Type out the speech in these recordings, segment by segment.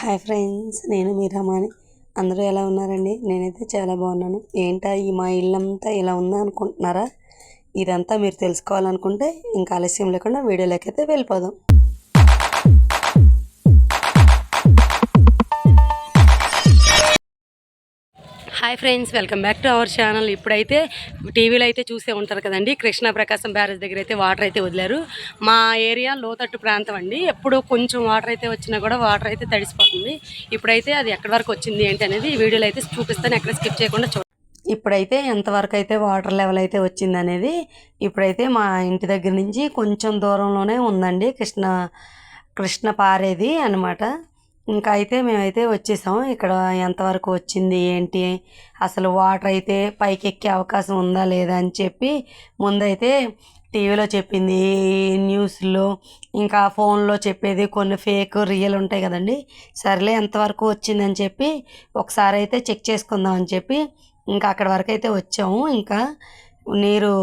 Hi friends, నేను మీ రమాని. అందరూ ఎలా ఉన్నారండి? నేనైతే చాలా బాగున్నాను. ఏంటా ఈ మా ఇల్లంతా ఇలా ఉందా అనుకుంటున్నారా? ఇదంతా మీరు తెలుసుకోవాలనుకుంటే ఇంకా ఆలస్యం లేకుండా వీడియోలోకి అయితే వెళ్ళిపోదాం. Hi friends, welcome back to our channel. ఇప్పుడైతే టీవీలో అయితే చూసే ఉంటారు కదండి, కృష్ణా ప్రకాశం బ్యారేజ్ దగ్గర అయితే వాటర్ అయితే వదిలారు. మా ఏరియా లోతట్టు ప్రాంతం అండి. ఎప్పుడు కొంచెం వాటర్ అయితే వచ్చినా కూడా వాటర్ అయితే తడిసిపోతుంది. ఇప్పుడైతే అది ఎక్కడి వరకు వచ్చింది ఏంటి అనేది ఈ వీడియోలో అయితే చూపిస్తాను, ఎక్కడ స్కిప్ చేయకుండా చూడండి. ఇప్పుడైతే ఎంతవరకు అయితే వాటర్ లెవెల్ అయితే వచ్చింది అనేది ఇప్పుడైతే మా ఇంటి దగ్గర నుంచి కొంచెం దూరంలోనే ఉందండి కృష్ణ పారేది అనమాట. ఇంకా అయితే మేమైతే వచ్చేసాం. ఇక్కడ ఎంతవరకు వచ్చింది ఏంటి, అసలు వాటర్ అయితే పైకి ఎక్కే అవకాశం ఉందా లేదా అని చెప్పి ముందైతే టీవీలో చెప్పింది, న్యూస్లో ఇంకా ఫోన్లో చెప్పేది కొన్ని ఫేక్ రియల్ ఉంటాయి కదండి. సర్లే ఎంతవరకు వచ్చిందని చెప్పి ఒకసారి అయితే చెక్ చేసుకుందాం అని చెప్పి ఇంకా అక్కడ వరకు అయితే వచ్చాము. ఇంకా నీరు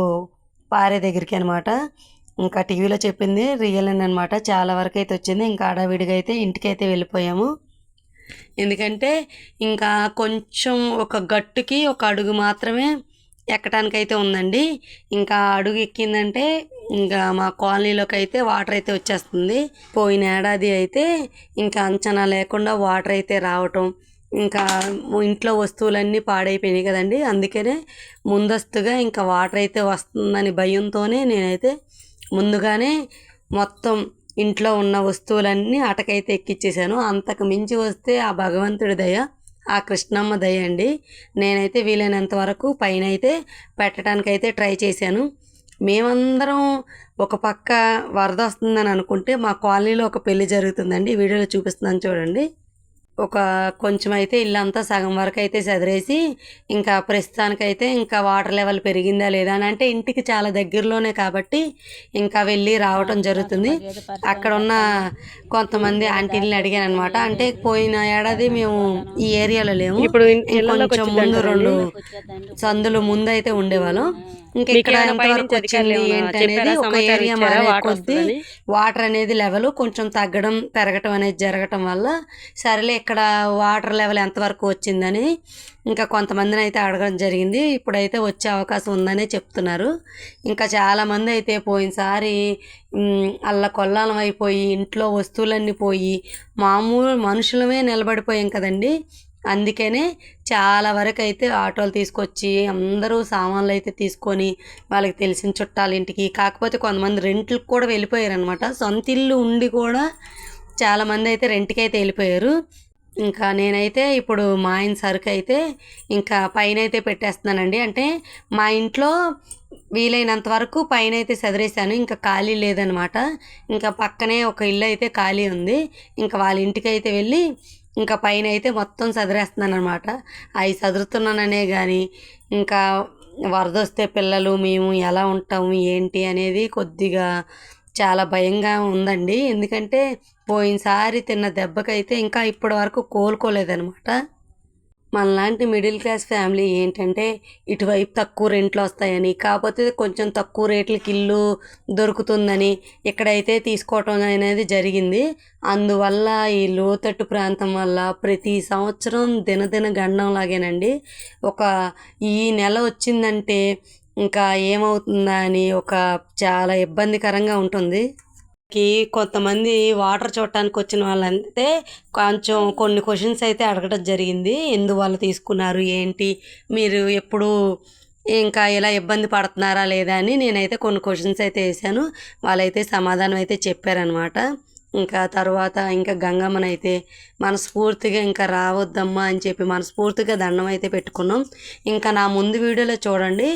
పారే దగ్గరికి అనమాట. ఇంకా టీవీలో చెప్పింది రియల్ అని అనమాట. చాలా వరకు అయితే వచ్చింది. ఇంకా హడావిడిగా అయితే ఇంటికైతే వెళ్ళిపోయాము. ఎందుకంటే ఇంకా కొంచెం ఒక గట్టుకి ఒక అడుగు మాత్రమే ఎక్కడానికైతే ఉందండి. ఇంకా అడుగు ఎక్కిందంటే ఇంకా మా కాలనీలోకి అయితే వాటర్ అయితే వచ్చేస్తుంది. పోయిన ఏడాది అయితే ఇంకా అంచనా లేకుండా వాటర్ అయితే రావటం, ఇంకా ఇంట్లో వస్తువులన్నీ పాడైపోయినాయి కదండి. అందుకనే ముందస్తుగా ఇంకా వాటర్ అయితే వస్తుందని భయంతోనే నేనైతే ముందుగానే మొత్తం ఇంట్లో ఉన్న వస్తువులన్నీ అటకైతే ఎక్కిచ్చేసాను. అంతకు మించి వస్తే ఆ భగవంతుడి దయ, ఆ కృష్ణమ్మ దయ అండి. నేనైతే వీలైనంత వరకు పైన అయితే పెట్టడానికైతే ట్రై చేశాను. మేమందరం ఒక పక్క వరద వస్తుందని అనుకుంటే మా కాలనీలో ఒక పెళ్లి జరుగుతుందండి. ఈ వీడియోలో చూపిస్తున్నాను చూడండి. ఒక కొంచెం అయితే ఇల్లంతా సగం వరకు అయితే చదిరేసి ఇంకా ప్రస్తుతానికైతే ఇంకా వాటర్ లెవెల్ పెరిగిందా లేదా అని, అంటే ఇంటికి చాలా దగ్గరలోనే కాబట్టి ఇంకా వెళ్ళి రావటం జరుగుతుంది. అక్కడ ఉన్న కొంతమంది ఆంటీలని అడిగాను అనమాట. అంటే పోయిన ఏడాది మేము ఈ ఏరియాలో లేము, ఇప్పుడు కొంచెం ముందు 2 సందులు ముందు అయితే ఉండేవాళ్ళం. ఇంకా ఇక్కడ ఎంతవరకు వచ్చింది ఏంటి అనేది ఒక ఏరియా మారే కొద్దీ వాటర్ అనేది లెవెల్ కొంచెం తగ్గడం పెరగటం అనేది జరగటం వల్ల సరేలే ఇక్కడ వాటర్ లెవెల్ ఎంతవరకు వచ్చిందని ఇంకా కొంతమందిని అయితే అడగడం జరిగింది. ఇప్పుడైతే వచ్చే అవకాశం ఉందని చెప్తున్నారు. ఇంకా చాలామంది అయితే పోయినసారి అల్లకొల్లాలం అయిపోయి ఇంట్లో వస్తువులన్నీ పోయి మామూలు మనుషులమే నిలబడిపోయాం కదండి. అందుకనే చాలా వరకు అయితే ఆటోలు తీసుకొచ్చి అందరూ సామాన్లు అయితే తీసుకొని వాళ్ళకి తెలిసిన చుట్టాల ఇంటికి, కాకపోతే కొంతమంది రెంట్లకు కూడా వెళ్ళిపోయారు అనమాట. సొంత ఇల్లు ఉండి కూడా చాలామంది అయితే రెంట్కి అయితే వెళ్ళిపోయారు. ఇంకా నేనైతే ఇప్పుడు మా ఆయన సరుకు అయితే ఇంకా పైన అయితే పెట్టేస్తున్నానండి. అంటే మా ఇంట్లో వీలైనంత వరకు పైన అయితే చదిరేసాను, ఇంకా ఖాళీ లేదనమాట. ఇంకా పక్కనే ఒక ఇల్లు అయితే ఖాళీ ఉంది. ఇంకా వాళ్ళ ఇంటికి అయితే వెళ్ళి ఇంకా పైన అయితే మొత్తం చదిరేస్తున్నాను అనమాట. అవి చదురుతున్నాననే కానీ ఇంకా వరద వస్తే పిల్లలు మేము ఎలా ఉంటాము ఏంటి అనేది కొద్దిగా చాలా భయంగా ఉందండి. ఎందుకంటే పోయినసారి తిన్న దెబ్బకైతే ఇంకా ఇప్పటి వరకు కోలుకోలేదనమాట. మనలాంటి మిడిల్ క్లాస్ ఫ్యామిలీ ఏంటంటే ఇటువైపు తక్కువ రెంట్లు వస్తాయని, కాకపోతే కొంచెం తక్కువ రేట్లకి ఇల్లు దొరుకుతుందని ఇక్కడైతే తీసుకోవటం అనేది జరిగింది. అందువల్ల ఈ లోతట్టు ప్రాంతం వల్ల ప్రతి సంవత్సరం దినదిన గండం లాగేనండి. ఒక ఈ నెల వచ్చిందంటే ఇంకా ఏమవుతుందా అని ఒక చాలా ఇబ్బందికరంగా ఉంటుంది. కొంతమంది వాటర్ చూడటానికి వచ్చిన వాళ్ళంటే కొంచెం కొన్ని క్వశ్చన్స్ అయితే అడగడం జరిగింది. ఎందువల్ల తీసుకున్నారు ఏంటి, మీరు ఎప్పుడు ఇంకా ఇలా ఇబ్బంది పడుతున్నారా లేదా అని నేనైతే కొన్ని క్వశ్చన్స్ అయితే వేసాను. వాళ్ళైతే సమాధానం అయితే చెప్పారనమాట. ఇంకా తర్వాత ఇంకా గంగమ్మనైతే మనస్ఫూర్తిగా ఇంకా రావద్దమ్మా అని చెప్పి మనస్ఫూర్తిగా దండం అయితే పెట్టుకున్నాం. ఇంకా నా ముందు వీడియోలో చూడండి,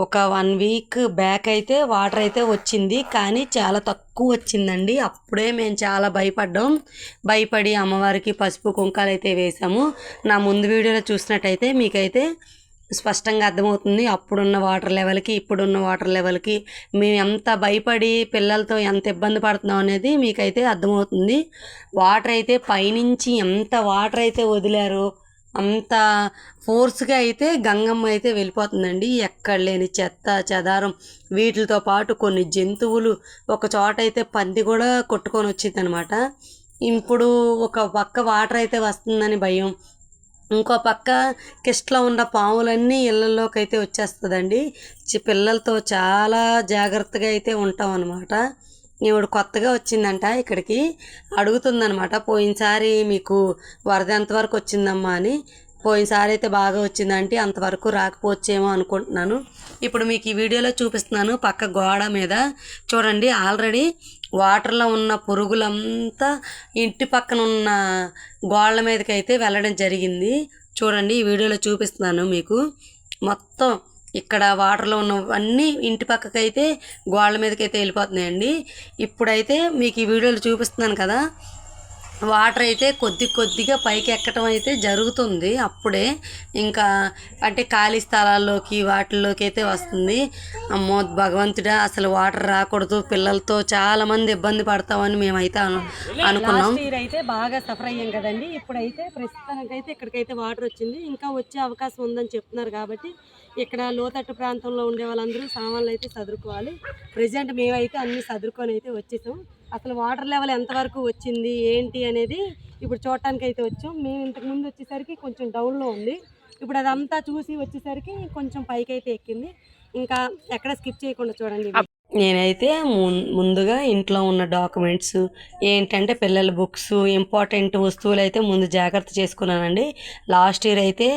ఒక 1 వీక్ బ్యాక్ అయితే వాటర్ అయితే వచ్చింది, కానీ చాలా తక్కువ వచ్చిందండి. అప్పుడే మేము చాలా భయపడి అమ్మవారికి పసుపు కుంకాలు అయితే వేసాము. నా ముందు వీడియోలో చూసినట్టయితే మీకైతే స్పష్టంగా అర్థమవుతుంది అప్పుడున్న వాటర్ లెవెల్కి ఇప్పుడున్న వాటర్ లెవెల్కి మేము ఎంత భయపడి పిల్లలతో ఎంత ఇబ్బంది పడుతున్నాం అనేది మీకైతే అర్థమవుతుంది. వాటర్ అయితే పైనుంచి ఎంత వాటర్ అయితే వదిలారో అంత ఫోర్స్గా అయితే గంగమ్మ అయితే వెళ్ళిపోతుందండి. ఎక్కడ లేని చెత్త చెదారం వీటితో పాటు కొన్ని జంతువులు, ఒక చోట అయితే పంది కూడా కొట్టుకొని వచ్చింది అనమాట. ఇప్పుడు ఒక పక్క వాటర్ అయితే వస్తుందని భయం, ఇంకో పక్క కిష్టలో ఉన్న పాములన్నీ ఇళ్ళల్లోకి అయితే వచ్చేస్తుందండి. పిల్లలతో చాలా జాగ్రత్తగా అయితే ఉంటాం అనమాట. ఈవిడ కొత్తగా వచ్చిందంట ఇక్కడికి, అడుగుతుందనమాట పోయినసారి మీకు వరద ఎంతవరకు వచ్చిందమ్మా అని. పోయినసారి అయితే బాగా వచ్చిందంటే అంతవరకు రాకపోవచ్చేమో అనుకుంటున్నాను. ఇప్పుడు మీకు ఈ వీడియోలో చూపిస్తున్నాను. పక్క గోడ మీద చూడండి, ఆల్రెడీ వాటర్లో ఉన్న పురుగులంతా ఇంటి పక్కన ఉన్న గోడల మీదకి అయితే వెళ్ళడం జరిగింది. చూడండి ఈ వీడియోలో చూపిస్తున్నాను మీకు. మొత్తం ఇక్కడ వాటర్లో ఉన్నవన్నీ ఇంటి పక్కకైతే గోడల మీదకైతే వెళ్ళిపోతున్నాయండి. ఇప్పుడైతే మీకు ఈ వీడియోలో చూపిస్తున్నాను కదా, వాటర్ అయితే కొద్దిగా పైకి ఎక్కడం అయితే జరుగుతుంది. అప్పుడే ఇంకా అంటే ఖాళీ స్థలాల్లోకి వాటిల్లోకి అయితే వస్తుంది. అమ్మో భగవంతుడా, అసలు వాటర్ రాకూడదు, పిల్లలతో చాలా మంది ఇబ్బంది పడతామని మేమైతే అనుకున్నాం. అయితే బాగా సఫర్ అయ్యాం కదండి. ఇప్పుడైతే ప్రస్తుతానికైతే ఇక్కడికైతే వాటర్ వచ్చింది, ఇంకా వచ్చే అవకాశం ఉందని చెప్తున్నారు. కాబట్టి ఇక్కడ లోతట్టు ప్రాంతంలో ఉండే వాళ్ళందరూ సామాన్లు అయితే సదురుకోవాలి. ప్రజెంట్ మేమైతే అన్ని సదురుకొని అయితే వచ్చేసాం. అసలు వాటర్ లెవెల్ ఎంతవరకు వచ్చింది ఏంటి అనేది ఇప్పుడు చూడటానికి అయితే వచ్చాం. మేము ఇంతకుముందు వచ్చేసరికి కొంచెం డౌన్లో ఉంది, ఇప్పుడు అదంతా చూసి వచ్చేసరికి కొంచెం పైకి అయితే ఎక్కింది. ఇంకా ఎక్కడ స్కిప్ చేయకుండా చూడండి. నేనైతే ముందుగా ఇంట్లో ఉన్న డాక్యుమెంట్స్ ఏంటంటే పిల్లల బుక్స్, ఇంపార్టెంట్ వస్తువులు అయితే ముందు జాగ్రత్త చేసుకున్నానండి. లాస్ట్ ఇయర్ అయితే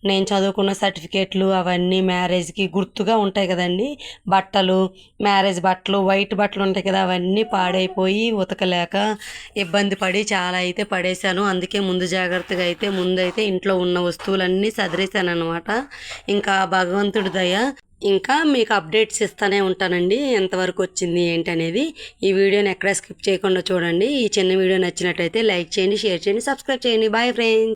నేను చదువుకున్న సర్టిఫికేట్లు అవన్నీ మ్యారేజ్కి గుర్తుగా ఉంటాయి కదండి. బట్టలు, మ్యారేజ్ బట్టలు, వైట్ బట్టలు ఉంటాయి కదా, అవన్నీ పాడైపోయి ఉతకలేక ఇబ్బంది పడి చాలా అయితే పడేశాను. అందుకే ముందు జాగ్రత్తగా అయితే ముందైతే ఇంట్లో ఉన్న వస్తువులన్నీ సదిరేశాను అనమాట. ఇంకా భగవంతుడి దయ, ఇంకా మీకు అప్డేట్స్ ఇస్తూనే ఉంటానండి ఎంతవరకు వచ్చింది ఏంటి అనేది. ఈ వీడియోని ఎక్కడ స్కిప్ చేయకుండా చూడండి. ఈ చిన్న వీడియో నచ్చినట్టయితే లైక్ చేయండి, షేర్ చేయండి, సబ్స్క్రైబ్ చేయండి. Bye friends.